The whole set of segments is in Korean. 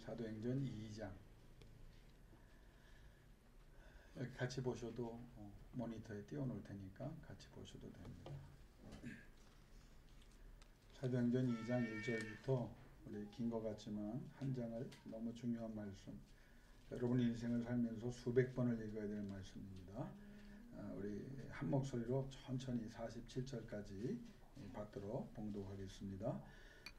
사도행전 2장. 여기 같이 보셔도 모니터에 띄워놓을 테니까 같이 보셔도 됩니다. 사도행전 2장 1절부터 우리 긴 것 같지만 한 장을 너무 중요한 말씀, 여러분 인생을 살면서 수백 번을 읽어야 될 말씀입니다. 우리 한 목소리로 천천히 47절까지 받도록 봉독하겠습니다.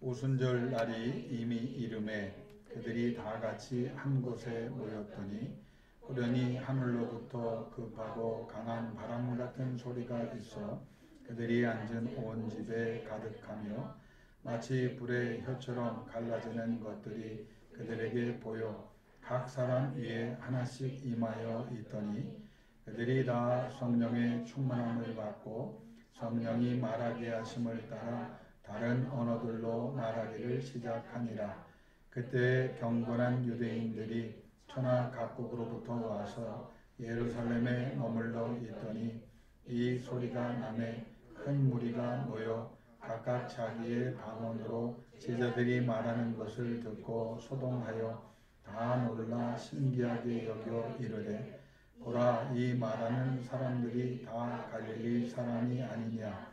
오순절 날이 이미 이름에 그들이 다 같이 한 곳에 모였더니 호련히 하늘로부터 급하고 강한 바람 같은 소리가 있어 그들이 앉은 온 집에 가득하며 마치 불의 혀처럼 갈라지는 것들이 그들에게 보여 각 사람 위에 하나씩 임하여 있더니 그들이 다 성령의 충만함을 받고 성령이 말하게 하심을 따라 다른 언어들로 말하기를 시작하니라. 그때 경건한 유대인들이 천하 각국으로부터 와서 예루살렘에 머물러 있더니 이 소리가 남에 큰 무리가 모여 각각 자기의 방언으로 제자들이 말하는 것을 듣고 소동하여 다 놀라 신기하게 여겨 이르되 보라, 이 말하는 사람들이 다 갈릴리 사람이 아니냐.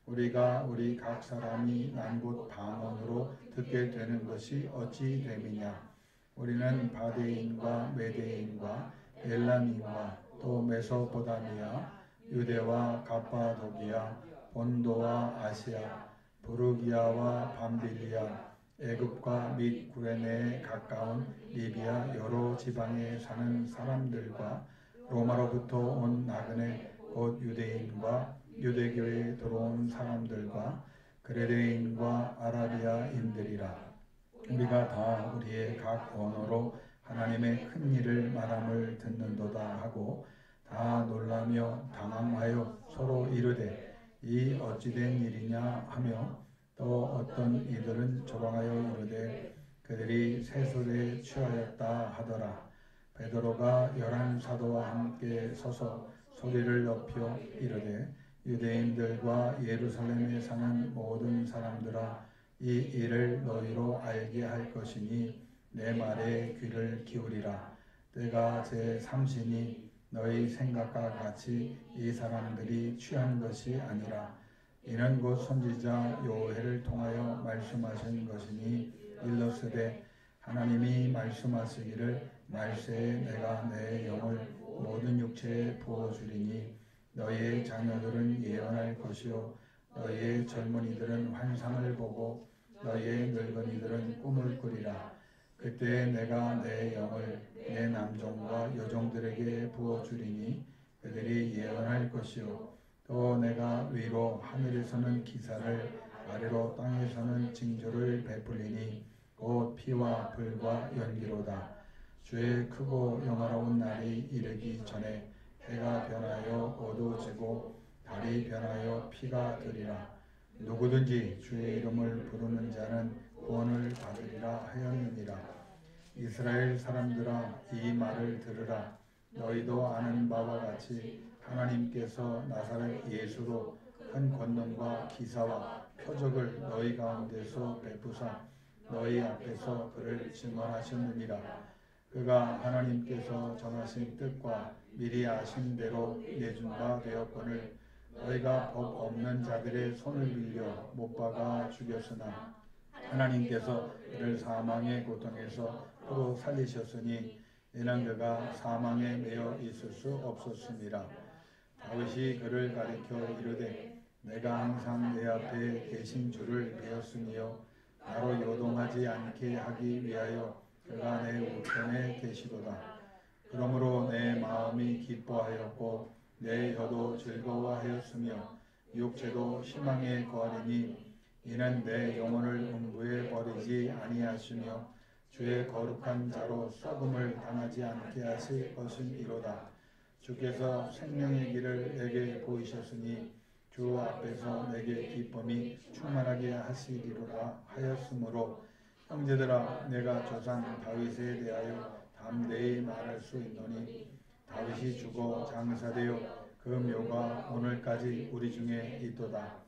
우리가 우리 각 사람이 난 곳 방언으로 듣게 되는 것이 어찌 됨이냐. 우리는 바데인과 메데인과 엘람인과 또 메소포다미아, 유대와 갑바도기아, 본도와 아시아, 부르기아와 밤빌리아, 애굽과 및 구레네에 가까운 리비아 여러 지방에 사는 사람들과 로마로부터 온 나그네 곧 유대인과 유대교에 들어온 사람들과 그레데인과 아라비아인들이라. 우리가 다 우리의 각 언어로 하나님의 큰 일을 말함을 듣는도다 하고 다 놀라며 당황하여 서로 이르되 이 어찌된 일이냐 하며 또 어떤 이들은 조롱하여 이르되 그들이 세술에 취하였다 하더라. 베드로가 11 사도와 함께 서서 소리를 높여 이르되 유대인들과 예루살렘에 사는 모든 사람들아, 이 일을 너희로 알게 할 것이니 내 말에 귀를 기울이라. 때가 제3시니 너희 생각과 같이 이 사람들이 취한 것이 아니라 이는 곧 선지자 요엘을 통하여 말씀하신 것이니 일러스되 하나님이 말씀하시기를 말세에 내가 내 영을 모든 육체에 부어주리니 너희의 자녀들은 예언할 것이요 너희의 젊은이들은 환상을 보고 너희의 늙은이들은 꿈을 꾸리라. 그때 내가 내 영을 내 남종과 여종들에게 부어주리니 그들이 예언할 것이요 또 내가 위로 하늘에서는 기사를 아래로 땅에서는 징조를 베풀리니 곧 피와 불과 연기로다. 주의 크고 영화로운 날이 이르기 전에 해가 변하여 어두워지고 달이 변하여 피가 되리라. 누구든지 주의 이름을 부르는 자는 구원을 받으리라 하였느니라. 이스라엘 사람들아, 이 말을 들으라. 너희도 아는 바와 같이 하나님께서 나사렛 예수로 큰 권능과 기사와 표적을 너희 가운데서 베푸사 너희 앞에서 그를 증언하셨느니라. 그가 하나님께서 정하신 뜻과 미리 아신 대로 내준 바 되었거늘 너희가 법 없는 자들의 손을 빌려 못 박아 죽였으나 하나님께서 그를 사망의 고통에서 풀어 살리셨으니 이는 그가 사망에 매여 있을 수 없었음이라. 다윗이 그를 가리켜 이르되 내가 항상 내 앞에 계신 주를 배웠으니요 나로 요동하지 않게 하기 위하여 그가 내 우편에 계시도다. 그러므로 내 마음이 기뻐하였고 내 혀도 즐거워하였으며 육체도 희망에 거하리니 이는 내 영혼을 음부에 버리지 아니하시며 주의 거룩한 자로 썩음을 당하지 않게 하실 것임이로다. 주께서 생명의 길을 내게 보이셨으니 주 앞에서 내게 기쁨이 충만하게 하시리로다 하였으므로 형제들아, 내가 조상 다윗에 대하여 담대히 말할 수 있노니 다윗이 죽어 장사되어 그 묘가 오늘까지 우리 중에 있도다.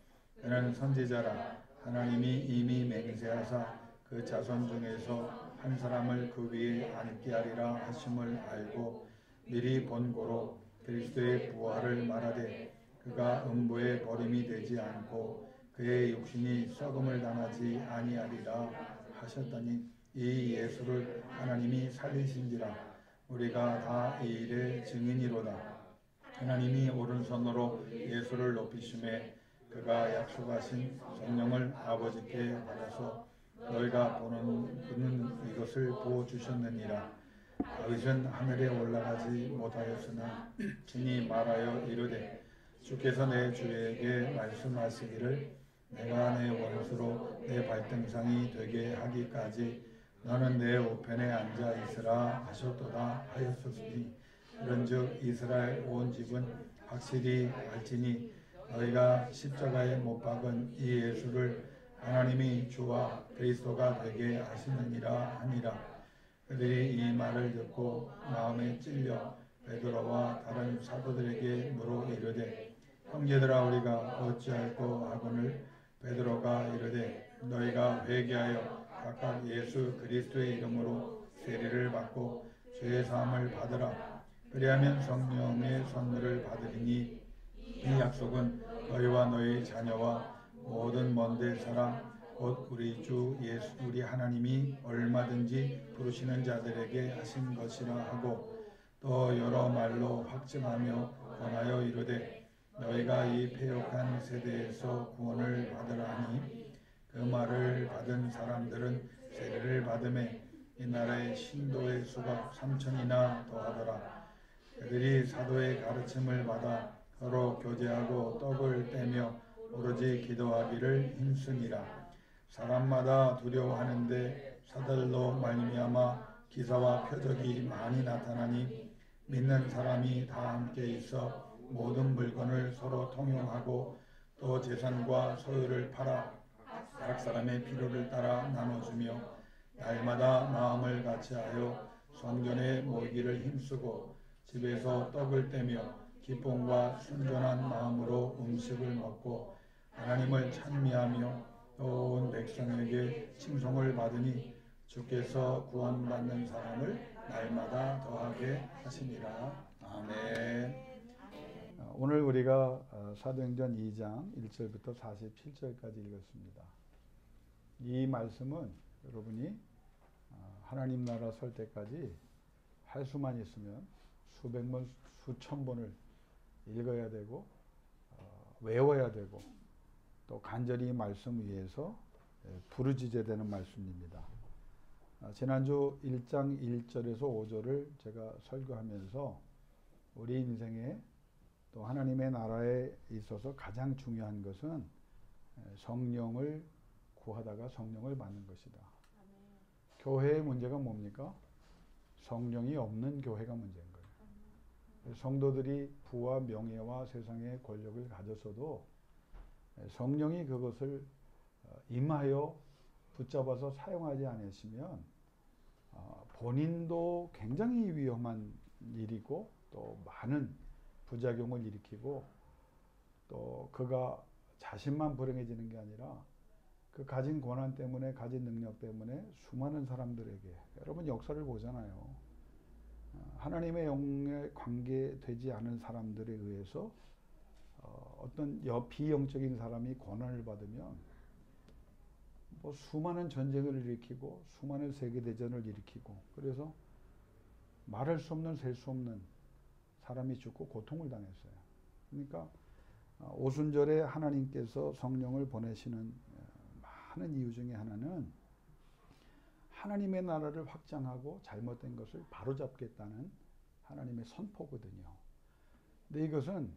그는 선지자라. 하나님이 이미 맹세하사 그 자손 중에서 한 사람을 그 위에 앉게 하리라 하심을 알고 미리 본 고로 그리스도의 부활을 말하되 그가 음부에 버림이 되지 않고 그의 육신이 썩음을 당하지 아니하리라 하셨더니 이 예수를 하나님이 살리신지라 우리가 다 이 일의 증인이로다. 하나님이 오른손으로 예수를 높이심에 그가 약속하신 성령을 아버지께 받아서 너희가 보는 그는 이것을 부어주셨느니라. 다윗은 하늘에 올라가지 못하였으나 친히 말하여 이르되 주께서 내 주에게 말씀하시기를 내가 내 원수로 내 발등상이 되게 하기까지 너는 내 우편에 앉아 있으라 하셨도다 하였으니 그런즉 이스라엘 온 집은 확실히 알지니 너희가 십자가에 못 박은 이 예수를 하나님이 주와 그리스도가 되게 하시느니라 하니라. 그들이 이 말을 듣고 마음에 찔려 베드로와 다른 사도들에게 물어 이르되 형제들아 우리가 어찌할꼬 하거늘 베드로가 이르되 너희가 회개하여 각각 예수 그리스도의 이름으로 세례를 받고 죄 사함을 받으라. 그리하면 성령의 선물을 받으리니 이 약속은 너희와 너희 자녀와 모든 먼데 사람 곧 우리 주 예수 우리 하나님이 얼마든지 부르시는 자들에게 하신 것이라 하고 또 여러 말로 확증하며 권하여 이르되 너희가 이 패역한 세대에서 구원을 받으라 하니 그 말을 받은 사람들은 세례를 받음에 이 나라의 신도의 수가 3,000이나 더하더라. 그들이 사도의 가르침을 받아 서로 교제하고 떡을 떼며 오로지 기도하기를 힘쓰니라. 사람마다 두려워하는데 사들로 말미암아 기사와 표적이 많이 나타나니 믿는 사람이 다 함께 있어 모든 물건을 서로 통용하고 또 재산과 소유를 팔아 각 사람의 필요를 따라 나눠주며 날마다 마음을 같이하여 성전에 모이기를 힘쓰고 집에서 떡을 떼며 기쁨과 순전한 마음으로 음식을 먹고 하나님을 찬미하며 온 백성에게 칭송을 받으니 주께서 구원받는 사람을 날마다 더하게 하시니라. 아멘. 오늘 우리가 사도행전 2장 1절부터 47절까지 읽었습니다. 이 말씀은 여러분이 하나님 나라 설 때까지 할 수만 있으면 수백 번, 수천 번을 읽어야 되고 외워야 되고 또 간절히 말씀 위에서 부르짖어야 되는 말씀입니다. 지난주 1장 1절에서 5절을 제가 설교하면서 우리 인생에 또 하나님의 나라에 있어서 가장 중요한 것은 성령을 구하다가 성령을 받는 것이다. 교회의 문제가 뭡니까? 성령이 없는 교회가 문제인 거예요. 성도들이 부와 명예와 세상의 권력을 가졌어도 성령이 그것을 임하여 붙잡아서 사용하지 않으시면 본인도 굉장히 위험한 일이고 또 많은 부작용을 일으키고 또 그가 자신만 불행해지는 게 아니라 그 가진 권한 때문에 가진 능력 때문에 수많은 사람들에게 여러분 역사를 보잖아요. 하나님의 영에 관계되지 않은 사람들에 의해서 어떤 비영적인 사람이 권한을 받으면 뭐 수많은 전쟁을 일으키고 수많은 세계대전을 일으키고 그래서 말할 수 없는 셀 수 없는 사람이 죽고 고통을 당했어요. 그러니까 오순절에 하나님께서 성령을 보내시는 많은 이유 중에 하나는 하나님의 나라를 확장하고 잘못된 것을 바로잡겠다는 하나님의 선포거든요. 근데 이것은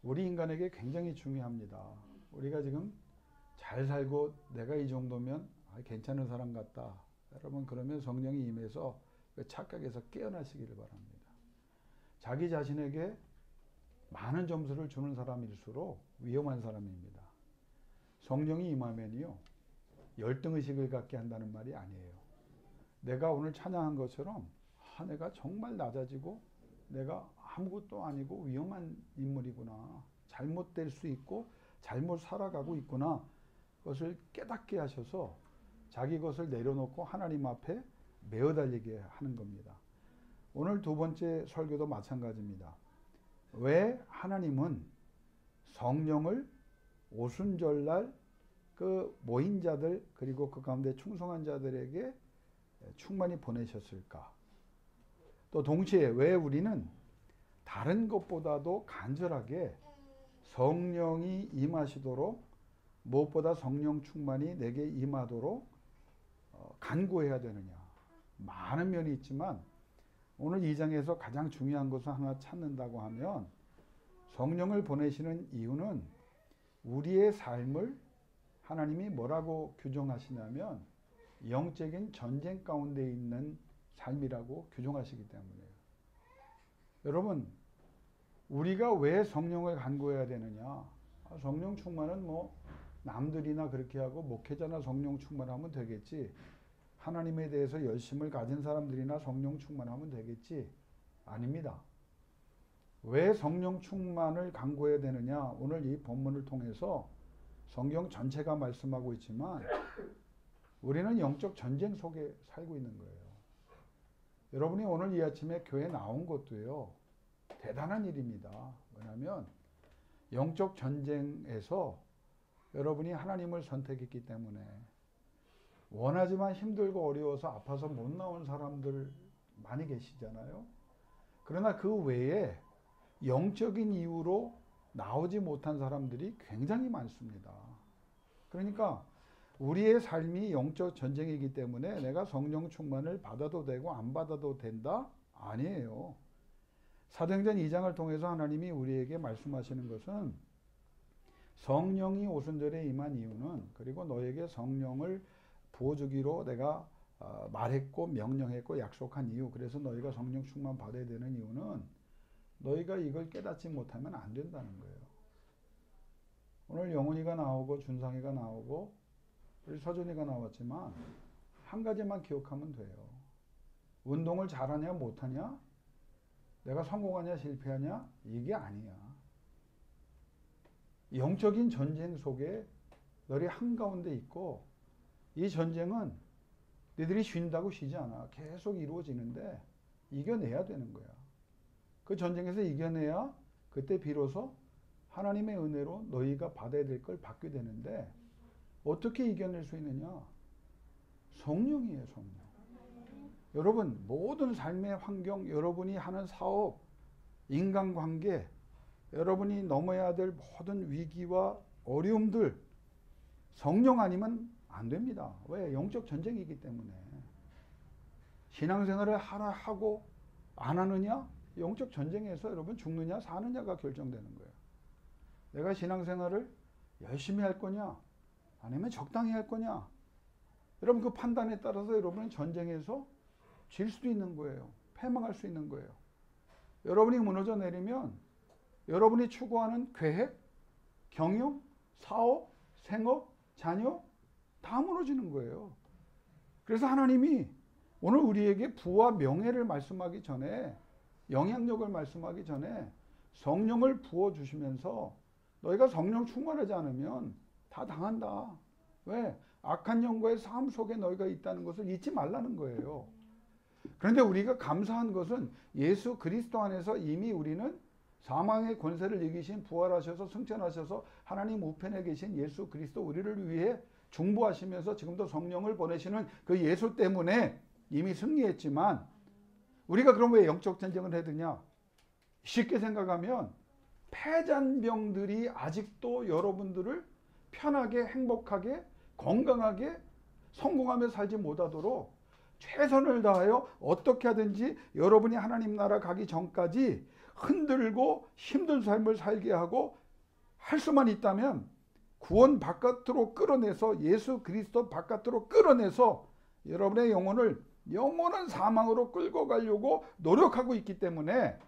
우리 인간에게 굉장히 중요합니다. 우리가 지금 잘 살고 내가 이 정도면 괜찮은 사람 같다. 여러분 그러면 성령이 임해서 그 착각에서 깨어나시기를 바랍니다. 자기 자신에게 많은 점수를 주는 사람일수록 위험한 사람입니다. 성령이 임하면요 열등의식을 갖게 한다는 말이 아니에요. 내가 오늘 찬양한 것처럼 내가 정말 낮아지고 내가 아무것도 아니고 위험한 인물이구나. 잘못될 수 있고 잘못 살아가고 있구나. 그것을 깨닫게 하셔서 자기 것을 내려놓고 하나님 앞에 매어 달리게 하는 겁니다. 오늘 두 번째 설교도 마찬가지입니다. 왜 하나님은 성령을 오순절날 그 모인 자들 그리고 그 가운데 충성한 자들에게 충만히 보내셨을까? 또 동시에 왜 우리는 다른 것보다도 간절하게 성령이 임하시도록 무엇보다 성령 충만이 내게 임하도록 간구해야 되느냐? 많은 면이 있지만 오늘 2장에서 가장 중요한 것을 하나 찾는다고 하면 성령을 보내시는 이유는 우리의 삶을 하나님이 뭐라고 규정하시냐면 영적인 전쟁 가운데 있는 삶이라고 규정하시기 때문이에요. 여러분, 우리가 왜 성령을 간구해야 되느냐? 성령 충만은 뭐 남들이나 그렇게 하고 목회자나 성령 충만하면 되겠지. 하나님에 대해서 열심을 가진 사람들이나 성령 충만하면 되겠지. 아닙니다. 왜 성령 충만을 간구해야 되느냐? 오늘 이 본문을 통해서 성경 전체가 말씀하고 있지만 우리는 영적 전쟁 속에 살고 있는 거예요. 여러분이 오늘 이 아침에 교회 나온 것도요, 대단한 일입니다. 왜냐하면 영적 전쟁에서 여러분이 하나님을 선택했기 때문에 원하지만 힘들고 어려워서 아파서 못 나온 사람들 많이 계시잖아요. 그러나 그 외에 영적인 이유로 나오지 못한 사람들이 굉장히 많습니다. 그러니까 우리의 삶이 영적 전쟁이기 때문에 내가 성령 충만을 받아도 되고 안 받아도 된다? 아니에요. 사도행전 2장을 통해서 하나님이 우리에게 말씀하시는 것은 성령이 오순절에 임한 이유는, 그리고 너에게 성령을 부어주기로 내가 말했고 명령했고 약속한 이유, 그래서 너희가 성령 충만 받아야 되는 이유는 너희가 이걸 깨닫지 못하면 안 된다는 거예요. 오늘 영훈이가 나오고 준상이가 나오고 우리 서준이가 나왔지만 한 가지만 기억하면 돼요. 운동을 잘하냐 못하냐, 내가 성공하냐 실패하냐, 이게 아니야. 영적인 전쟁 속에 너희 한가운데 있고, 이 전쟁은 너희들이 쉰다고 쉬지 않아. 계속 이루어지는데 이겨내야 되는 거야. 그 전쟁에서 이겨내야 그때 비로소 하나님의 은혜로 너희가 받아야 될 걸 받게 되는데, 어떻게 이겨낼 수 있느냐? 성령이에요, 성령. 여러분, 모든 삶의 환경, 여러분이 하는 사업, 인간관계, 여러분이 넘어야 될 모든 위기와 어려움들, 성령 아니면 안 됩니다. 왜? 영적 전쟁이기 때문에. 신앙생활을 하고 안 하느냐? 영적 전쟁에서 여러분 죽느냐 사느냐가 결정되는 거예요. 내가 신앙생활을 열심히 할 거냐 아니면 적당히 할 거냐, 여러분 그 판단에 따라서 여러분은 전쟁에서 질 수도 있는 거예요. 패망할 수 있는 거예요. 여러분이 무너져 내리면 여러분이 추구하는 계획, 경영, 사업, 생업, 자녀 다 무너지는 거예요. 그래서 하나님이 오늘 우리에게 부와 명예를 말씀하기 전에, 영향력을 말씀하기 전에 성령을 부어주시면서 너희가 성령 충만하지 않으면 다 당한다. 왜? 악한 영과의 삶 속에 너희가 있다는 것을 잊지 말라는 거예요. 그런데 우리가 감사한 것은 예수 그리스도 안에서 이미 우리는 사망의 권세를 이기신, 부활하셔서 승천하셔서 하나님 우편에 계신 예수 그리스도, 우리를 위해 중보하시면서 지금도 성령을 보내시는 그 예수 때문에 이미 승리했지만, 우리가 그럼 왜 영적 전쟁을 해야 되냐? 쉽게 생각하면 폐잔병들이 아직도 여러분들을 편하게, 행복하게, 건강하게, 성공하며 살지 못하도록 최선을 다하여 어떻게 하든지 여러분이 하나님 나라 가기 전까지 흔들고 힘든 삶을 살게 하고 할 수만 있다면 구원 바깥으로 끌어내서, 예수 그리스도 바깥으로 끌어내서 여러분의 영혼을 영원한 사망으로 끌고 가려고 노력하고 있기 때문에,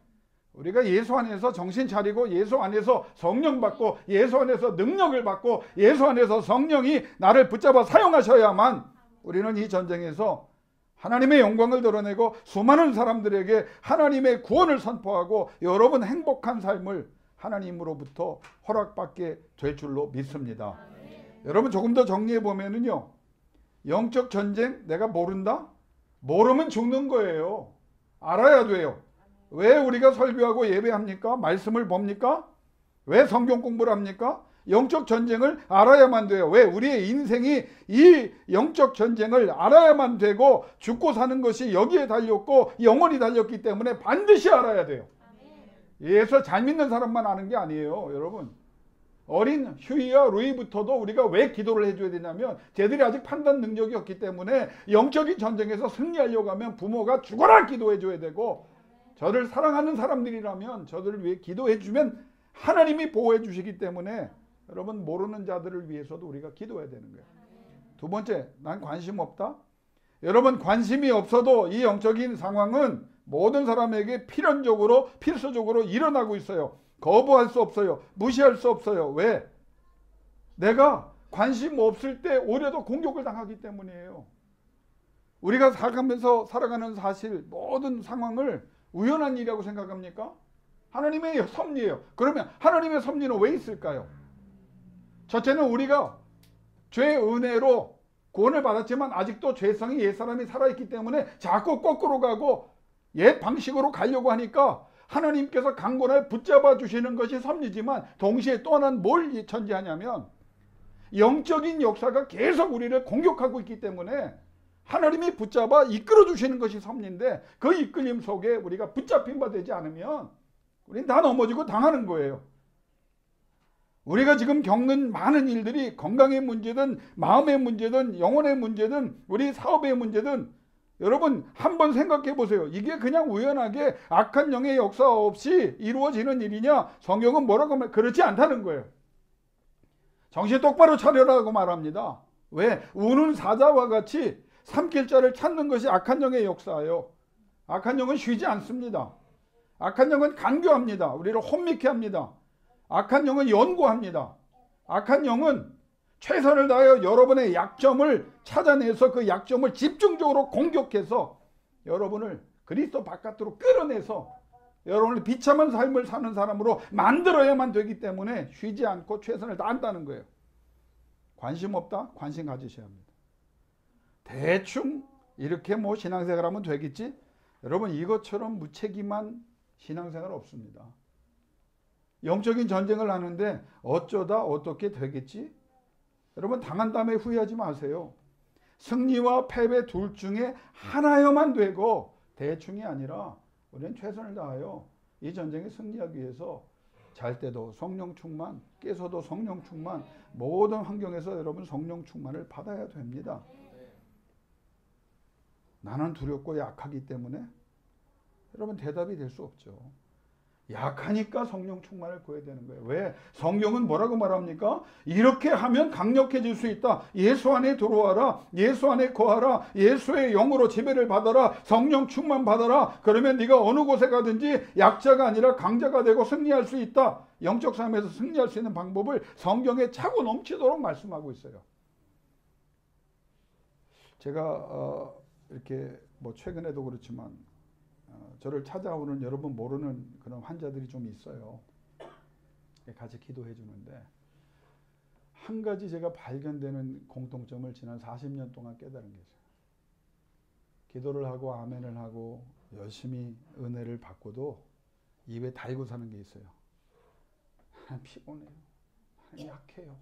우리가 예수 안에서 정신 차리고 예수 안에서 성령 받고 예수 안에서 능력을 받고 예수 안에서 성령이 나를 붙잡아 사용하셔야만 우리는 이 전쟁에서 하나님의 영광을 드러내고 수많은 사람들에게 하나님의 구원을 선포하고 여러분 행복한 삶을 하나님으로부터 허락받게 될 줄로 믿습니다. 여러분 조금 더 정리해 보면은요, 영적 전쟁 내가 모른다? 모르면 죽는 거예요. 알아야 돼요. 왜 우리가 설교하고 예배합니까? 말씀을 봅니까? 왜 성경 공부를 합니까? 영적 전쟁을 알아야만 돼요. 왜? 우리의 인생이 이 영적 전쟁을 알아야만 되고 죽고 사는 것이 여기에 달렸고 영원히 달렸기 때문에 반드시 알아야 돼요. 예수 잘 믿는 사람만 아는 게 아니에요. 여러분, 어린 휴이와 루이부터도 우리가 왜 기도를 해줘야 되냐면 쟤들이 아직 판단 능력이 없기 때문에 영적인 전쟁에서 승리하려고 하면 부모가 죽어라 기도해줘야 되고, 저를 사랑하는 사람들이라면 저들을 위해 기도해주면 하나님이 보호해 주시기 때문에 여러분, 모르는 자들을 위해서도 우리가 기도해야 되는 거예요. 두 번째, 난 관심 없다. 여러분, 관심이 없어도 이 영적인 상황은 모든 사람에게 필수적으로 일어나고 있어요. 거부할 수 없어요. 무시할 수 없어요. 왜? 내가 관심 없을 때 오히려 더 공격을 당하기 때문이에요. 우리가 살아가는 사실 모든 상황을 우연한 일이라고 생각합니까? 하나님의 섭리예요. 그러면 하나님의 섭리는 왜 있을까요? 첫째는 우리가 죄의 은혜로 구원을 받았지만 아직도 죄성이 옛사람이 살아있기 때문에 자꾸 거꾸로 가고 옛 방식으로 가려고 하니까 하나님께서 강권하여 붙잡아 주시는 것이 섭리지만 동시에 또 하나는 뭘 전제하냐면 영적인 역사가 계속 우리를 공격하고 있기 때문에 하나님이 붙잡아 이끌어 주시는 것이 섭리인데, 그 이끌림 속에 우리가 붙잡힌 바 되지 않으면 우리는 다 넘어지고 당하는 거예요. 우리가 지금 겪는 많은 일들이 건강의 문제든 마음의 문제든 영혼의 문제든 우리 사업의 문제든 여러분 한번 생각해 보세요. 이게 그냥 우연하게 악한 영의 역사 없이 이루어지는 일이냐? 성경은 뭐라고 하면 그렇지 않다는 거예요. 정신 똑바로 차려라고 말합니다. 왜? 우는 사자와 같이 삼킬 자를 찾는 것이 악한 영의 역사예요. 악한 영은 쉬지 않습니다. 악한 영은 간교합니다. 우리를 혼미케 합니다. 악한 영은 연구합니다. 악한 영은 최선을 다하여 여러분의 약점을 찾아내서 그 약점을 집중적으로 공격해서 여러분을 그리스도 바깥으로 끌어내서 여러분을 비참한 삶을 사는 사람으로 만들어야만 되기 때문에 쉬지 않고 최선을 다한다는 거예요. 관심 없다? 관심 가지셔야 합니다. 대충 이렇게 뭐 신앙생활 하면 되겠지? 여러분, 이것처럼 무책임한 신앙생활 없습니다. 영적인 전쟁을 하는데 어쩌다 어떻게 되겠지? 여러분, 당한 다음에 후회하지 마세요. 승리와 패배 둘 중에 하나여만 되고 대충이 아니라 우리는 최선을 다하여 이 전쟁에 승리하기 위해서 잘 때도 성령 충만, 깨서도 성령 충만, 모든 환경에서 여러분 성령 충만을 받아야 됩니다. 나는 두렵고 약하기 때문에 여러분 대답이 될 수 없죠. 약하니까 성령 충만을 구해야 되는 거예요. 왜? 성경은 뭐라고 말합니까? 이렇게 하면 강력해질 수 있다. 예수 안에 들어와라. 예수 안에 거하라. 예수의 영으로 지배를 받아라. 성령 충만 받아라. 그러면 네가 어느 곳에 가든지 약자가 아니라 강자가 되고 승리할 수 있다. 영적 삶에서 승리할 수 있는 방법을 성경에 차고 넘치도록 말씀하고 있어요. 제가 이렇게 뭐 최근에도 그렇지만 저를 찾아오는 여러분 모르는 그런 환자들이 좀 있어요. 같이 기도해 주는데 한 가지 제가 발견되는 공통점을 지난 40년 동안 깨달은 게 있어요. 기도를 하고 아멘을 하고 열심히 은혜를 받고도 입에 달고 사는 게 있어요. 피곤해요. 약해요.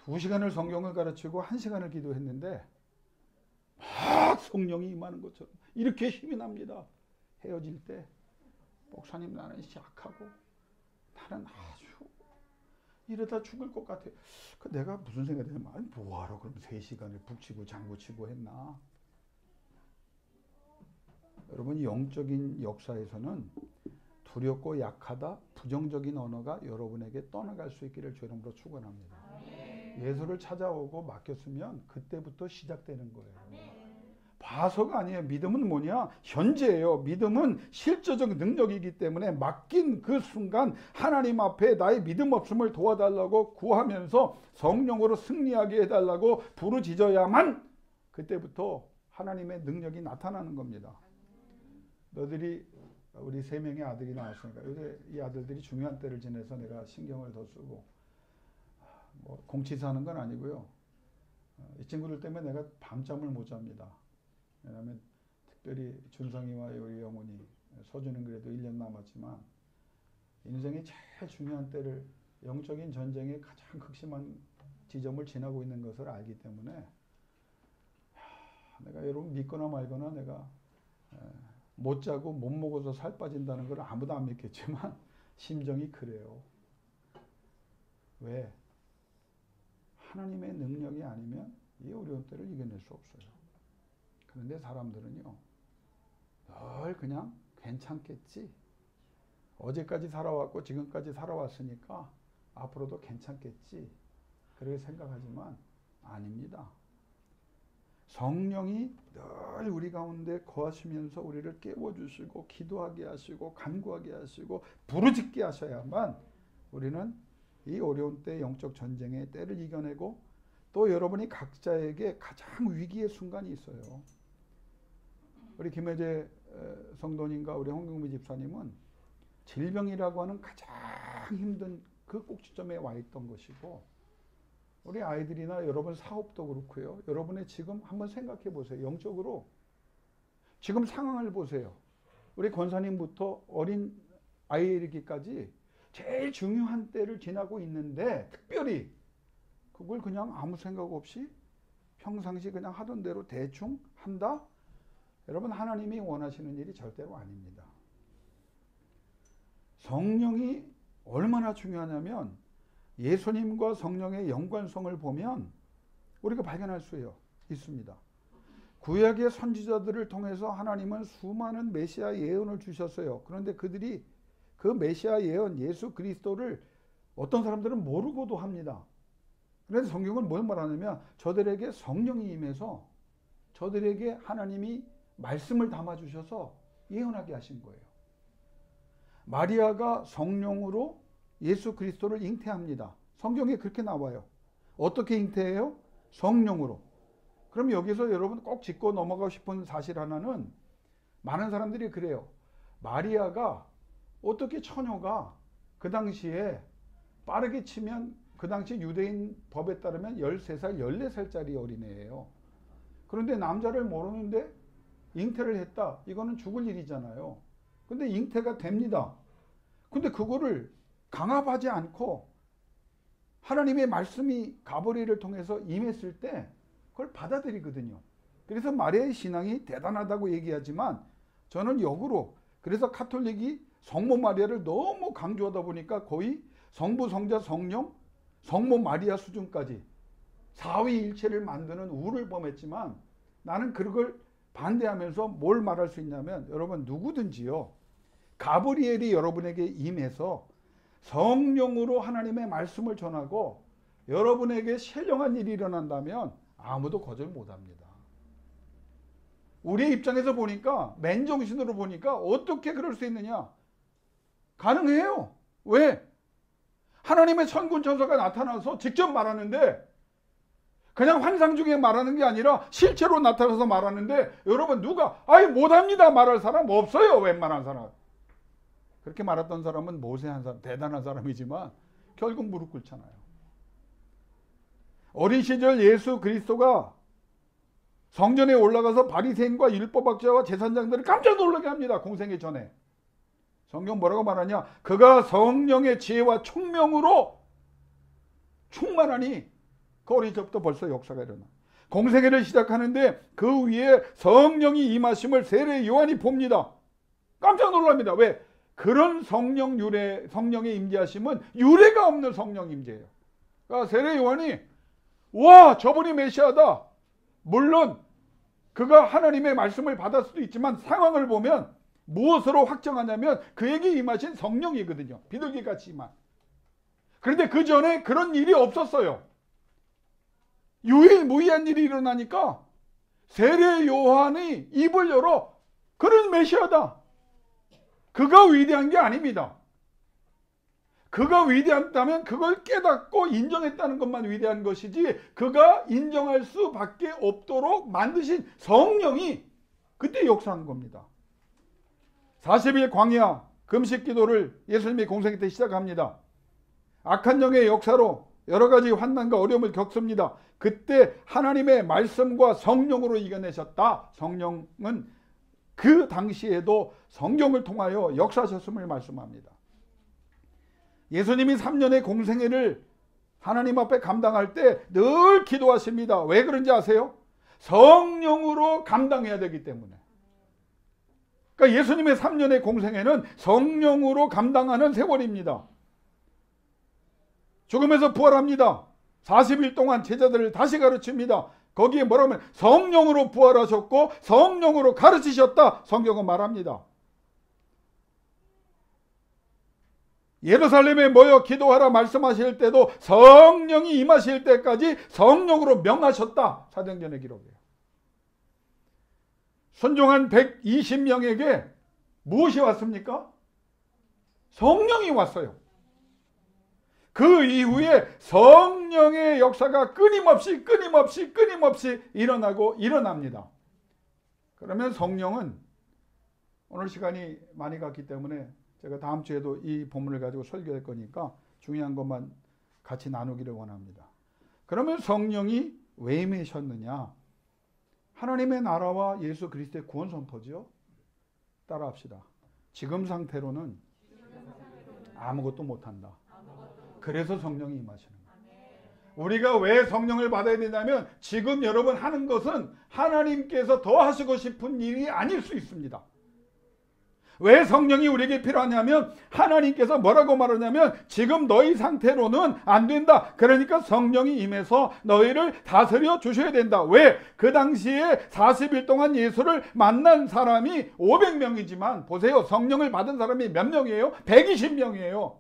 2시간을 성경을 가르치고 1시간을 기도했는데 막 성령이 임하는 것처럼 이렇게 힘이 납니다. 헤어질 때 목사님, 나는 약하고 나는 아주 이러다 죽을 것 같아요. 내가 무슨 생각이 드냐면, 아니 뭐하러 그럼 3시간을 북치고 장구치고 했나? 여러분, 영적인 역사에서는 두렵고 약하다, 부정적인 언어가 여러분에게 떠나갈 수 있기를 주 이름으로 축원합니다. 예수를 찾아오고 맡겼으면 그때부터 시작되는 거예요. 봐서가 아니에요. 믿음은 뭐냐? 현재예요. 믿음은 실제적 능력이기 때문에 맡긴 그 순간 하나님 앞에 나의 믿음 없음을 도와달라고 구하면서 성령으로 승리하게 해달라고 부르짖어야만 그때부터 하나님의 능력이 나타나는 겁니다. 너희들이, 우리 3명의 아들이 나왔으니까 요새 이 아들들이 중요한 때를 지내서 내가 신경을 더 쓰고, 뭐 공치사하는 건 아니고요. 이 친구들 때문에 내가 밤잠을 못 잡니다. 왜냐하면 특별히 준성이와 우리 어머니 서주는 그래도 1년 남았지만 인생의 제일 중요한 때를 영적인 전쟁의 가장 극심한 지점을 지나고 있는 것을 알기 때문에 내가 여러분 믿거나 말거나 내가 못 자고 못 먹어서 살 빠진다는 걸 아무도 안 믿겠지만 심정이 그래요. 왜? 하나님의 능력이 아니면 이 어려운 때를 이겨낼 수 없어요. 그런데 사람들은요, 늘 그냥 괜찮겠지. 어제까지 살아왔고 지금까지 살아왔으니까 앞으로도 괜찮겠지. 그렇게 생각하지만 아닙니다. 성령이 늘 우리 가운데 거하시면서 우리를 깨워주시고 기도하게 하시고 간구하게 하시고 부르짖게 하셔야만 우리는 이 어려운 때 영적 전쟁의 때를 이겨내고 또 여러분이 각자에게 가장 위기의 순간이 있어요. 우리 김혜재 성도님과 우리 홍경미 집사님은 질병이라고 하는 가장 힘든 그 꼭지점에 와 있던 것이고 우리 아이들이나 여러분 사업도 그렇고요. 여러분의 지금 한번 생각해 보세요. 영적으로 지금 상황을 보세요. 우리 권사님부터 어린 아이에 이르기까지 제일 중요한 때를 지나고 있는데 특별히 그걸 그냥 아무 생각 없이 평상시 그냥 하던 대로 대충 한다? 여러분 하나님이 원하시는 일이 절대로 아닙니다. 성령이 얼마나 중요하냐면 예수님과 성령의 연관성을 보면 우리가 발견할 수 있습니다. 구약의 선지자들을 통해서 하나님은 수많은 메시아 예언을 주셨어요. 그런데 그들이 그 메시아 예언 예수 그리스도를 어떤 사람들은 모르고도 합니다. 그래서 성경은 뭘 말하냐면 저들에게 성령이 임해서 저들에게 하나님이 말씀을 담아주셔서 예언하게 하신 거예요. 마리아가 성령으로 예수 그리스도를 잉태합니다. 성경에 그렇게 나와요. 어떻게 잉태해요? 성령으로. 그럼 여기서 여러분 꼭 짚고 넘어가고 싶은 사실 하나는 많은 사람들이 그래요. 마리아가 어떻게 처녀가 그 당시에 빠르게 치면 그 당시 유대인 법에 따르면 13살, 14살짜리 어린애예요. 그런데 남자를 모르는데 잉태를 했다. 이거는 죽을 일이잖아요. 근데 잉태가 됩니다. 근데 그거를 강압하지 않고 하나님의 말씀이 가브리엘을 통해서 임했을 때 그걸 받아들이거든요. 그래서 마리아의 신앙이 대단하다고 얘기하지만 저는 역으로 그래서 카톨릭이 성모 마리아를 너무 강조하다 보니까 거의 성부, 성자, 성령, 성모 마리아 수준까지 사위일체를 만드는 우를 범했지만 나는 그걸 반대하면서 뭘 말할 수 있냐면 여러분 누구든지요. 가브리엘이 여러분에게 임해서 성령으로 하나님의 말씀을 전하고 여러분에게 신령한 일이 일어난다면 아무도 거절 못합니다. 우리의 입장에서 보니까 맨정신으로 보니까 어떻게 그럴 수 있느냐? 가능해요. 왜? 하나님의 천군 천사가 나타나서 직접 말하는데 그냥 환상 중에 말하는 게 아니라 실제로 나타나서 말하는데 여러분 누가 아이 못합니다 말할 사람 없어요. 웬만한 사람. 그렇게 말했던 사람은 모세한 사람, 대단한 사람이지만 결국 무릎 꿇잖아요. 어린 시절 예수 그리스도가 성전에 올라가서 바리새인과 율법학자와 제사장들을 깜짝 놀라게 합니다. 공생의 전에. 성경 뭐라고 말하냐? 그가 성령의 지혜와 총명으로 충만하니 그 어린 시절부터 벌써 역사가 일어나. 공생애를 시작하는데 그 위에 성령이 임하심을 세례 요한이 봅니다. 깜짝 놀랍니다. 왜? 그런 성령 유래, 성령의 임재하심은 유래가 없는 성령 임재예요. 그러니까 세례 요한이 와 저분이 메시아다. 물론 그가 하나님의 말씀을 받을 수도 있지만 상황을 보면 무엇으로 확정하냐면 그에게 임하신 성령이거든요. 비둘기같이 임한. 그런데 그 전에 그런 일이 없었어요. 유일무이한 일이 일어나니까 세례 요한이 입을 열어 그는 메시아다. 그가 위대한 게 아닙니다. 그가 위대하다면 그걸 깨닫고 인정했다는 것만 위대한 것이지 그가 인정할 수밖에 없도록 만드신 성령이 그때 역사한 겁니다. 40일 광야 금식 기도를 예수님이 공생애 때 시작합니다. 악한 영의 역사로 여러 가지 환난과 어려움을 겪습니다. 그때 하나님의 말씀과 성령으로 이겨내셨다. 성령은 그 당시에도 성경을 통하여 역사하셨음을 말씀합니다. 예수님이 3년의 공생애를 하나님 앞에 감당할 때 늘 기도하십니다. 왜 그런지 아세요? 성령으로 감당해야 되기 때문에. 그러니까 예수님의 3년의 공생애는 성령으로 감당하는 세월입니다. 죽음에서 부활합니다. 40일 동안 제자들을 다시 가르칩니다. 거기에 뭐라고 하면 성령으로 부활하셨고 성령으로 가르치셨다. 성경은 말합니다. 예루살렘에 모여 기도하라 말씀하실 때도 성령이 임하실 때까지 성령으로 명하셨다. 사도행전의 기록이에요. 순종한 120명에게 무엇이 왔습니까? 성령이 왔어요. 그 이후에 성령의 역사가 끊임없이 일어나고 일어납니다. 그러면 성령은, 오늘 시간이 많이 갔기 때문에 제가 다음 주에도 이 본문을 가지고 설교할 거니까 중요한 것만 같이 나누기를 원합니다. 그러면 성령이 왜 임하셨느냐? 하나님의 나라와 예수 그리스도의 구원 선포죠. 따라합시다. 지금 상태로는 아무것도 못한다. 그래서 성령이 임하시는 거예요. 우리가 왜 성령을 받아야 되냐면 지금 여러분 하는 것은 하나님께서 더 하시고 싶은 일이 아닐 수 있습니다. 왜 성령이 우리에게 필요하냐면 하나님께서 뭐라고 말하냐면 지금 너희 상태로는 안 된다. 그러니까 성령이 임해서 너희를 다스려 주셔야 된다. 왜? 그 당시에 40일 동안 예수를 만난 사람이 500명이지만 보세요. 성령을 받은 사람이 몇 명이에요? 120명이에요.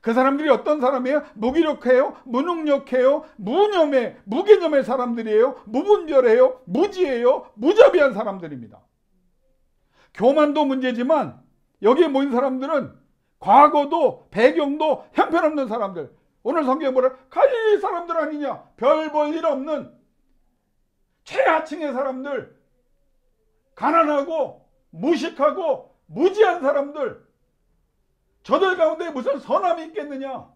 그 사람들이 어떤 사람이에요? 무기력해요? 무능력해요? 무개념의 사람들이에요? 무분별해요? 무지해요? 무자비한 사람들입니다. 교만도 문제지만 여기에 모인 사람들은 과거도 배경도 형편없는 사람들. 오늘 성경에 뭐라? 갈릴리 사람들 아니냐? 별 볼 일 없는 최하층의 사람들, 가난하고 무식하고 무지한 사람들, 저들 가운데 무슨 선함이 있겠느냐?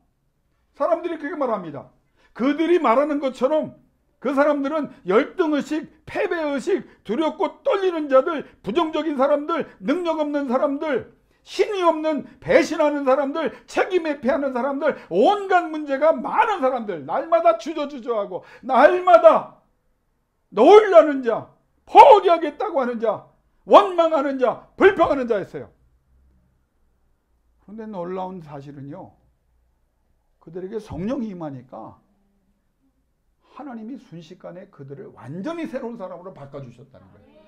사람들이 그렇게 말합니다. 그들이 말하는 것처럼 그 사람들은 열등의식, 패배의식, 두렵고 떨리는 자들, 부정적인 사람들, 능력 없는 사람들, 신이 없는 배신하는 사람들, 책임 회피하는 사람들, 온갖 문제가 많은 사람들, 날마다 주저주저하고 날마다 놓으려는 자, 포기하겠다고 하는 자, 원망하는 자, 불평하는 자였어요. 그런데 놀라운 사실은요, 그들에게 성령이 임하니까 하나님이 순식간에 그들을 완전히 새로운 사람으로 바꿔주셨다는 거예요.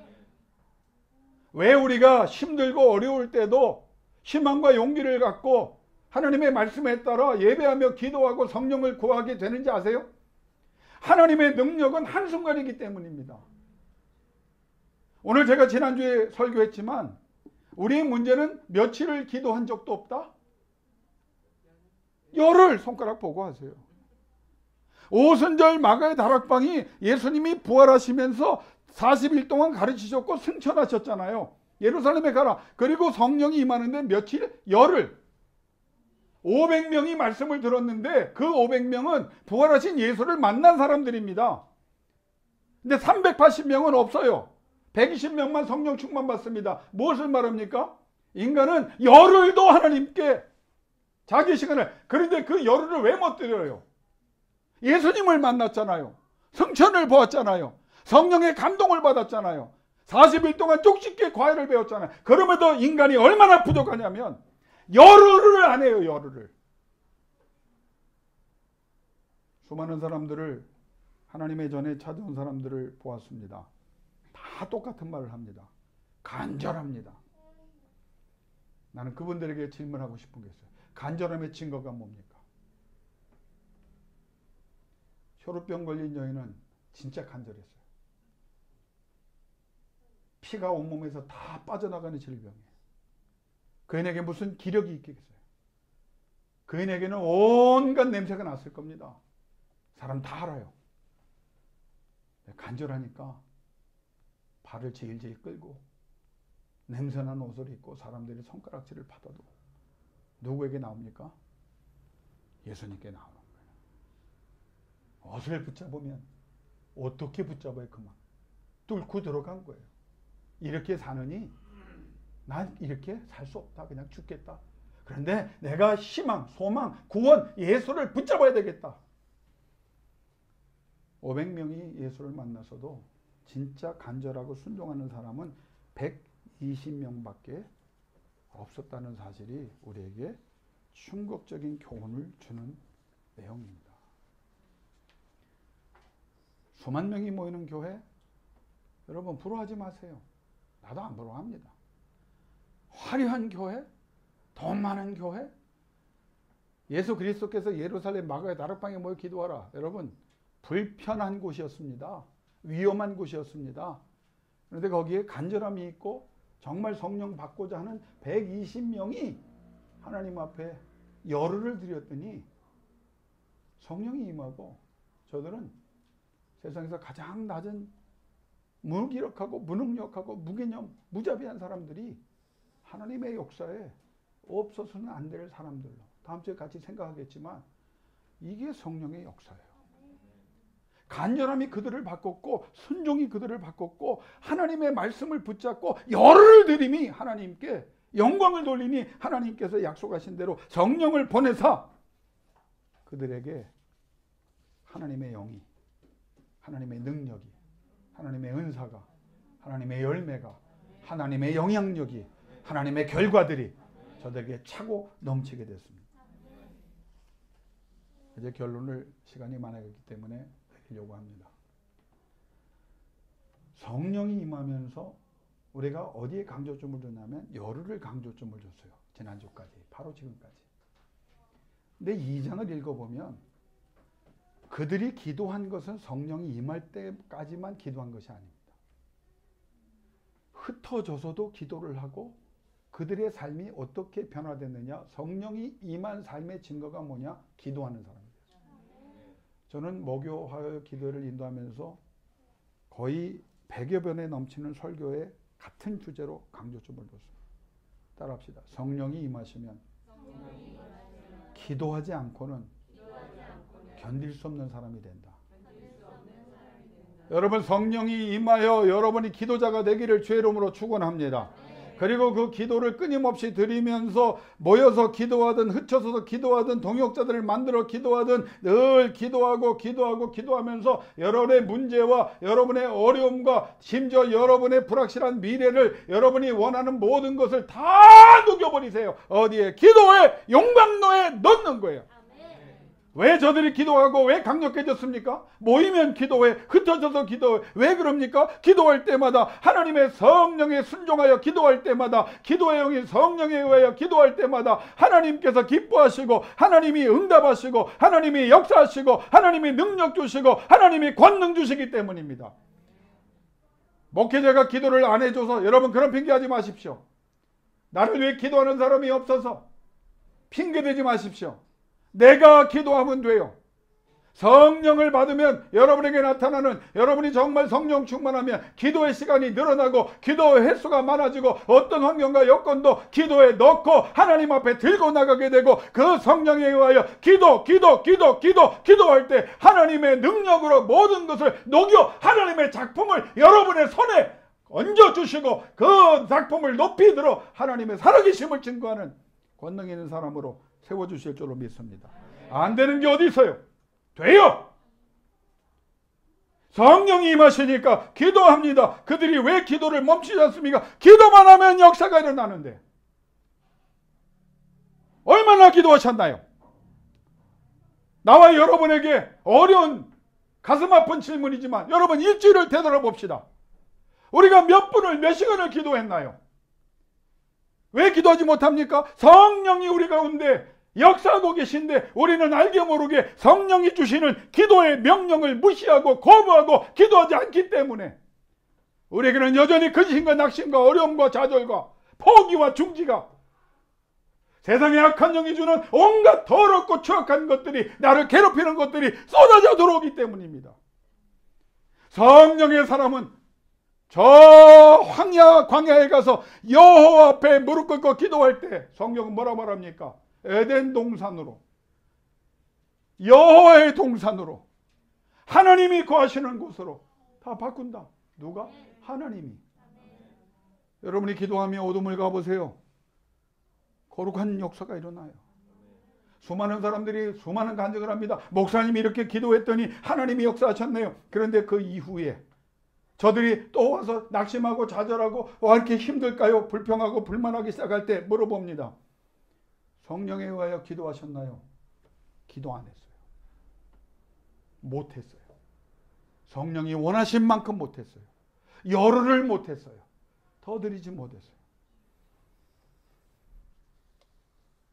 왜 우리가 힘들고 어려울 때도 희망과 용기를 갖고 하나님의 말씀에 따라 예배하며 기도하고 성령을 구하게 되는지 아세요? 하나님의 능력은 한순간이기 때문입니다. 오늘 제가 지난주에 설교했지만 우리의 문제는 며칠을 기도한 적도 없다? 열흘 손가락 보고 하세요. 오순절 마가의 다락방이 예수님이 부활하시면서 40일 동안 가르치셨고 승천하셨잖아요. 예루살렘에 가라. 그리고 성령이 임하는데 며칠? 열흘. 500명이 말씀을 들었는데 그 500명은 부활하신 예수를 만난 사람들입니다. 근데 380명은 없어요. 120명만 성령 충만 받습니다. 무엇을 말합니까? 인간은 열흘도 하나님께 자기 시간을, 그런데 그 열흘을 왜 못 드려요? 예수님을 만났잖아요. 성천을 보았잖아요. 성령의 감동을 받았잖아요. 40일 동안 쪽집게 과외를 배웠잖아요. 그럼에도 인간이 얼마나 부족하냐면 열흘을 안 해요. 열흘을. 수많은 사람들을, 하나님의 전에 찾아온 사람들을 보았습니다. 다 똑같은 말을 합니다. 간절합니다. 나는 그분들에게 질문하고 싶은 게 있어요. 간절함의 증거가 뭡니까? 혈우병 걸린 여인은 진짜 간절했어요. 피가 온몸에서 다 빠져나가는 질병이에요. 그인에게 무슨 기력이 있겠어요? 그인에게는 온갖 냄새가 났을 겁니다. 사람 다 알아요. 간절하니까 발을 제일 끌고 냄새난 옷을 입고 사람들이 손가락질을 받아도 누구에게 나옵니까? 예수님께 나오는 거예요. 옷을 붙잡으면 어떻게 붙잡아야 그만 뚫고 들어간 거예요. 이렇게 사느니 난 이렇게 살 수 없다. 그냥 죽겠다. 그런데 내가 희망, 소망, 구원, 예수를 붙잡아야 되겠다. 500명이 예수를 만나서도 진짜 간절하고 순종하는 사람은 120명밖에 없었다는 사실이 우리에게 충격적인 교훈을 주는 내용입니다. 수만 명이 모이는 교회, 여러분 부러워하지 마세요. 나도 안 부러워합니다. 화려한 교회, 돈 많은 교회, 예수 그리스도께서 예루살렘 마가의 다락방에 모여 기도하라. 여러분 불편한 곳이었습니다. 위험한 곳이었습니다. 그런데 거기에 간절함이 있고 정말 성령 받고자 하는 120명이 하나님 앞에 열의를 드렸더니 성령이 임하고 저들은 세상에서 가장 낮은 무기력하고 무능력하고 무개념, 무자비한 사람들이 하나님의 역사에 없어서는 안 될 사람들로, 다음 주에 같이 생각하겠지만 이게 성령의 역사예요. 간절함이 그들을 바꿨고 순종이 그들을 바꿨고 하나님의 말씀을 붙잡고 열을 들임이 하나님께 영광을 돌리니 하나님께서 약속하신 대로 성령을 보내사 그들에게 하나님의 영이, 하나님의 능력이, 하나님의 은사가, 하나님의 열매가, 하나님의 영향력이, 하나님의 결과들이 저들에게 차고 넘치게 됐습니다. 이제 결론을 시간이 많아졌기 때문에 드리려고 합니다. 성령이 임하면서 우리가 어디에 강조점을 줬냐면 열흘을 강조점을 줬어요. 지난주까지, 바로 지금까지. 근데 2장을 읽어보면 그들이 기도한 것은 성령이 임할 때까지만 기도한 것이 아닙니다. 흩어져서도 기도를 하고 그들의 삶이 어떻게 변화됐느냐, 성령이 임한 삶의 증거가 뭐냐, 기도하는 사람이에요. 저는 목요화요 기도를 인도하면서 거의 100여 번에 넘치는 설교에 같은 주제로 강조점을 뒀습니다. 따라합시다. 성령이 임하시면 기도하지 않고는 견딜 수 없는 사람이 된다. 여러분 성령이 임하여 여러분이 기도자가 되기를 주의 이름으로 축원합니다. 그리고 그 기도를 끊임없이 드리면서 모여서 기도하든 흩쳐서 기도하든 동역자들을 만들어 기도하든 늘 기도하면서 여러분의 문제와 여러분의 어려움과 심지어 여러분의 불확실한 미래를 여러분이 원하는 모든 것을 다 녹여버리세요. 어디에? 기도의 용광로에 넣는 거예요. 왜 저들이 기도하고 왜 강력해졌습니까? 모이면 기도해, 흩어져서 기도해. 왜 그럽니까? 기도할 때마다 하나님의 성령에 순종하여 기도할 때마다 기도의 영이 성령에 의하여 기도할 때마다 하나님께서 기뻐하시고 하나님이 응답하시고 하나님이 역사하시고 하나님이 능력 주시고 하나님이 권능 주시기 때문입니다. 목회자가 기도를 안 해줘서 여러분 그런 핑계하지 마십시오. 나를 위해 기도하는 사람이 없어서 핑계대지 마십시오. 내가 기도하면 돼요. 성령을 받으면 여러분에게 나타나는, 여러분이 정말 성령 충만하면 기도의 시간이 늘어나고 기도의 횟수가 많아지고 어떤 환경과 여건도 기도에 넣고 하나님 앞에 들고 나가게 되고 그 성령에 의하여 기도할 때 하나님의 능력으로 모든 것을 녹여 하나님의 작품을 여러분의 손에 얹어주시고 그 작품을 높이 들어 하나님의 살아계심을 증거하는 권능 있는 사람으로 세워주실 줄로 믿습니다. 안 되는 게 어디 있어요? 돼요. 성령이 임하시니까 기도합니다. 그들이 왜 기도를 멈추지 않습니까? 기도만 하면 역사가 일어나는데 얼마나 기도하셨나요? 나와 여러분에게 어려운 가슴 아픈 질문이지만 여러분 일주일을 되돌아봅시다. 우리가 몇 분을 몇 시간을 기도했나요? 왜 기도하지 못합니까? 성령이 우리 가운데 역사하고 계신데 우리는 알게 모르게 성령이 주시는 기도의 명령을 무시하고 거부하고 기도하지 않기 때문에 우리에게는 여전히 근심과 낙심과 어려움과 좌절과 포기와 중지가 세상의 악한 영이 주는 온갖 더럽고 추악한 것들이 나를 괴롭히는 것들이 쏟아져 들어오기 때문입니다. 성령의 사람은 저 광야에 가서 여호와 앞에 무릎 꿇고 기도할 때 성경은 뭐라 말합니까? 에덴 동산으로, 여호와의 동산으로 하나님이 거하시는 곳으로 다 바꾼다. 누가? 하나님이. 여러분이 기도하며 어둠을 가보세요. 거룩한 역사가 일어나요. 수많은 사람들이 수많은 간증을 합니다. 목사님이 이렇게 기도했더니 하나님이 역사하셨네요. 그런데 그 이후에 저들이 또 와서 낙심하고 좌절하고 와 이렇게 힘들까요? 불평하고 불만하기 시작할 때 물어봅니다. 성령에 의하여 기도하셨나요? 기도 안 했어요. 못했어요. 성령이 원하신 만큼 못했어요. 열흘을 못했어요. 더 드리지 못했어요.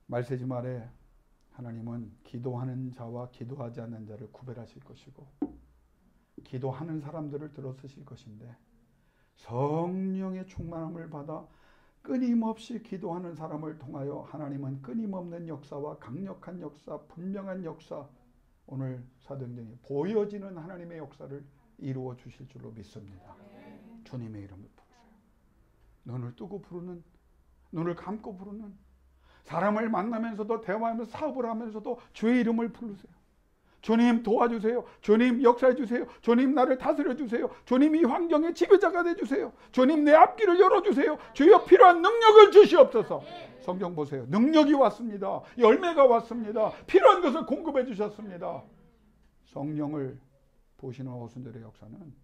말세지 말에 하나님은 기도하는 자와 기도하지 않는 자를 구별하실 것이고 기도하는 사람들을 들어쓰실 것인데 성령의 충만함을 받아 끊임없이 기도하는 사람을 통하여 하나님은 끊임없는 역사와 강력한 역사, 분명한 역사, 오늘 사도행전에 보여지는 하나님의 역사를 이루어 주실 줄로 믿습니다. 주님의 이름을 부르세요. 눈을 뜨고 부르는, 눈을 감고 부르는, 사람을 만나면서도 대화하면서 사업을 하면서도 주의 이름을 부르세요. 주님 도와주세요. 주님 역사해 주세요. 주님 나를 다스려 주세요. 주님 이 환경의 지배자가 돼 주세요. 주님 내 앞길을 열어주세요. 주여 필요한 능력을 주시옵소서. 성경 보세요. 능력이 왔습니다. 열매가 왔습니다. 필요한 것을 공급해 주셨습니다. 성령을 보시는 어순들의 역사는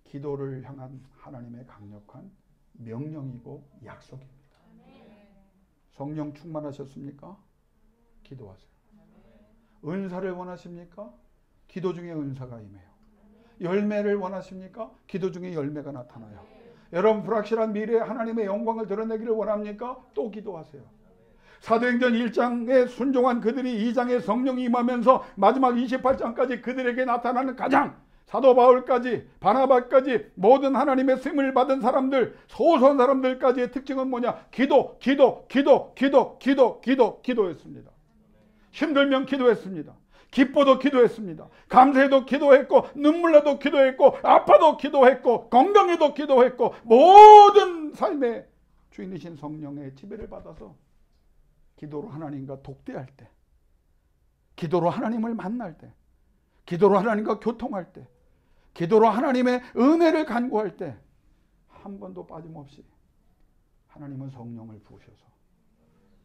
기도를 향한 하나님의 강력한 명령이고 약속입니다. 성령 충만하셨습니까? 기도하세요. 은사를 원하십니까? 기도 중에 은사가 임해요. 열매를 원하십니까? 기도 중에 열매가 나타나요. 여러분 불확실한 미래에 하나님의 영광을 드러내기를 원합니까? 또 기도하세요. 사도행전 1장에 순종한 그들이 2장에 성령이 임하면서 마지막 28장까지 그들에게 나타나는 가장 사도 바울까지 바나바까지 모든 하나님의 쓰임을 받은 사람들, 소소한 사람들까지의 특징은 뭐냐? 기도였습니다. 힘들면 기도했습니다. 기뻐도 기도했습니다. 감사해도 기도했고, 눈물 나도 기도했고, 아파도 기도했고, 건강해도 기도했고, 모든 삶의 주인이신 성령의 지배를 받아서 기도로 하나님과 독대할 때, 기도로 하나님을 만날 때, 기도로 하나님과 교통할 때, 기도로 하나님의 은혜를 간구할 때 한 번도 빠짐없이 하나님은 성령을 부으셔서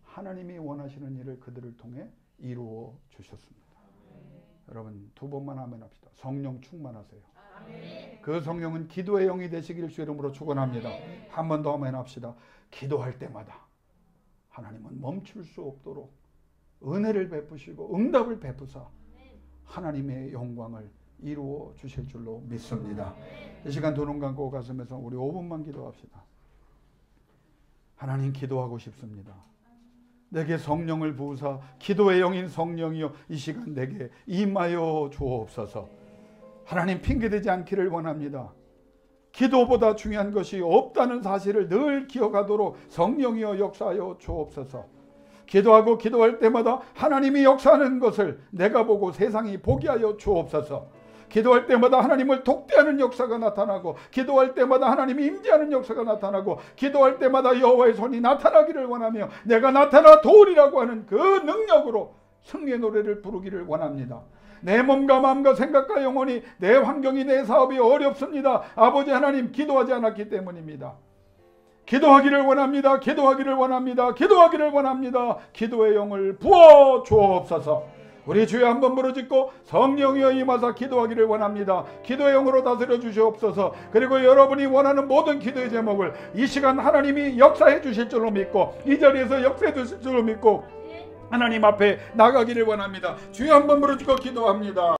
하나님이 원하시는 일을 그들을 통해 이루어 주셨습니다. 여러분 두 번만 아멘 합시다. 성령 충만하세요. 그 성령은 기도의 영이 되시기를 주 이름으로 축원합니다. 한 번 더 아멘 합시다. 기도할 때마다 하나님은 멈출 수 없도록 은혜를 베푸시고 응답을 베푸사 하나님의 영광을 이루어 주실 줄로 믿습니다. 이 시간 두 눈 감고 가슴에서 우리 5분만 기도합시다. 하나님 기도하고 싶습니다. 내게 성령을 부으사 기도의 영인 성령이여 이 시간 내게 임하여 주옵소서. 하나님 핑계대지 않기를 원합니다. 기도보다 중요한 것이 없다는 사실을 늘 기억하도록 성령이여 역사하여 주옵소서. 기도하고 기도할 때마다 하나님이 역사하는 것을 내가 보고 세상이 보게 하여 주옵소서. 기도할 때마다 하나님을 독대하는 역사가 나타나고 기도할 때마다 하나님이 임재하는 역사가 나타나고 기도할 때마다 여호와의 손이 나타나기를 원하며 내가 나타나 도우리라고 하는 그 능력으로 승리의 노래를 부르기를 원합니다. 내 몸과 마음과 생각과 영혼이 내 환경이 내 사업이 어렵습니다. 아버지 하나님 기도하지 않았기 때문입니다. 기도하기를 원합니다. 기도하기를 원합니다. 기도하기를 원합니다. 기도의 영을 부어 주옵소서. 우리 주여 한번 부르짖고 성령이여 임하사 기도하기를 원합니다. 기도의 영으로 다스려 주시옵소서. 그리고 여러분이 원하는 모든 기도의 제목을 이 시간 하나님이 역사해 주실 줄로 믿고 이 자리에서 역사해 주실 줄로 믿고 하나님 앞에 나가기를 원합니다. 주여 한번 부르짖고 기도합니다.